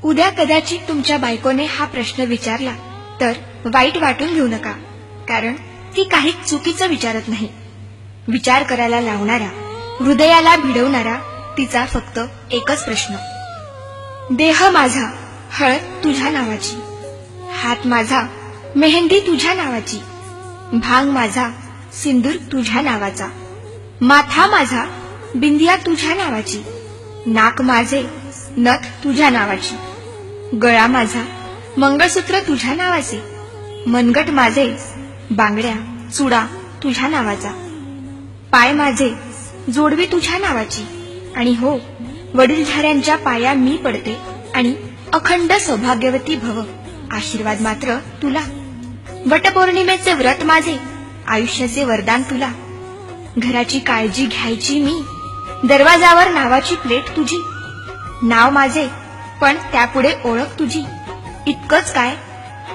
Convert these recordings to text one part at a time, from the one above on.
उद्या कदाचित तुमच्या बायकोने हा प्रश्न विचारला तर वाईट वाटून घेऊ नका, कारण ती काही चुकीचं विचारत नाही. विचार करायला लावणारा, हृदयाला भिडवणारा तिचा फक्त एकच प्रश्न. देह माझा हळद तुझ्या नावाची, हात माझा मेहंदी तुझ्या नावाची, भांग माझा सिंदूर तुझ्या नावाचा, माथा माझा बिंदिया तुझ्या नावाची, नाक माझे नथ तुझ्या नावाची, गळा माझा मंगळसूत्र तुझ्या नावाचे, मनगट माझे बांगड्या चुडा तुझ्या नावाचा, पाय माझे जोडवी तुझ्या नावाची, आणि हो, वडीलधाऱ्यांच्या पाया मी पडते आणि अखंड सौभाग्यवती भव, आशीर्वाद मात्र तुला. वटपौर्णिमेचे व्रत माझे, आयुष्याचे वरदान तुला. घराची काळजी घ्यायची मी, दरवाजावर नावाची प्लेट तुझी. नाव माझे पण त्यापुढे ओळख तुझी. इतकंच काय,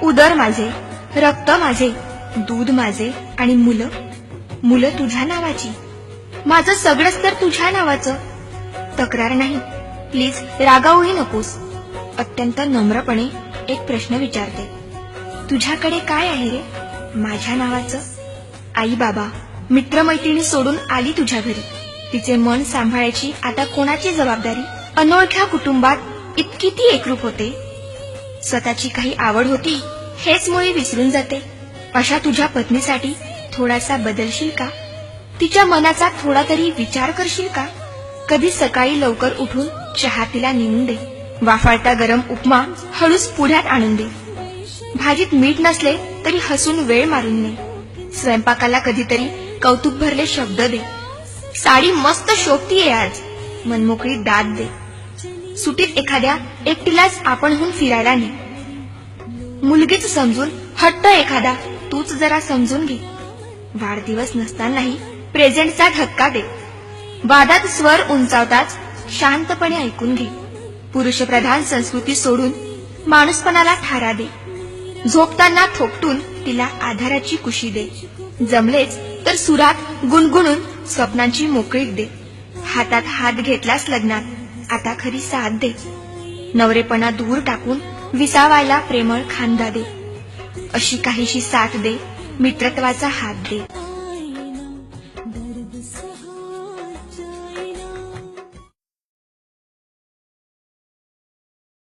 उदर माझे, रक्त माझे, दूध माझे आणि मुलं तुझ्या नावाची. माझं सगळंच तर तुझ्या नावाचं. तक्रार नाही, प्लीज रागावूही नकोस. अत्यंत नम्रपणे एक प्रश्न विचारते. तुझ्याकडे काय आहे रे माझ्या नावाचं? आई बाबा मित्रमैत्रिणी सोडून आली तुझ्या घरी. तिचे मन सांभाळायची आता कोणाची जबाबदारी? अनोळख्या कुटुंबात इतकी ती एकरूप होते. स्वतःची काही आवड होती हेच मुळी विसरून जाते. अशा तुझ्या पत्नीसाठी थोडासा बदलशील का? तिच्या मनाचा थोडा तरी विचार करशील का? कधी सकाळी लवकर उठून चहा तिला नेऊन दे. वाफाळता गरम उपमा हळूच पुढ्यात आणून दे. भाजीत मीठ नसले तरी हसून वेळ मारून ने. स्वयंपाकाला कधीतरी कौतुक भरले शब्द दे. साडी मस्त शोभतीये आज, मनमोकळी दाद दे. सुटीत एखाद्या एकटीलाच आपणहून फिरायला ने. मुलगीच समजून हट्ट एखादा तूच जरा समजून घे. वाढदिवस नसतानाही प्रेझेंटचा धक्का दे. वादात स्वर उंचावताच शांतपणे ऐकून घे. पुरुषप्रधान संस्कृती सोडून माणूसपणाला थारा दे. झोपताना थोपटून तिला आधाराची कुशी दे. जमलेच तर सुरात गुणगुणून स्वप्नांची मोकळीक दे. हातात हात घेतलास लग्नात, आता खरी साथ दे. नवरेपणा दूर टाकून विसावायला प्रेमळ खांदा दे. अशी काहीशी साथ दे, मित्रत्वाचा हात दे.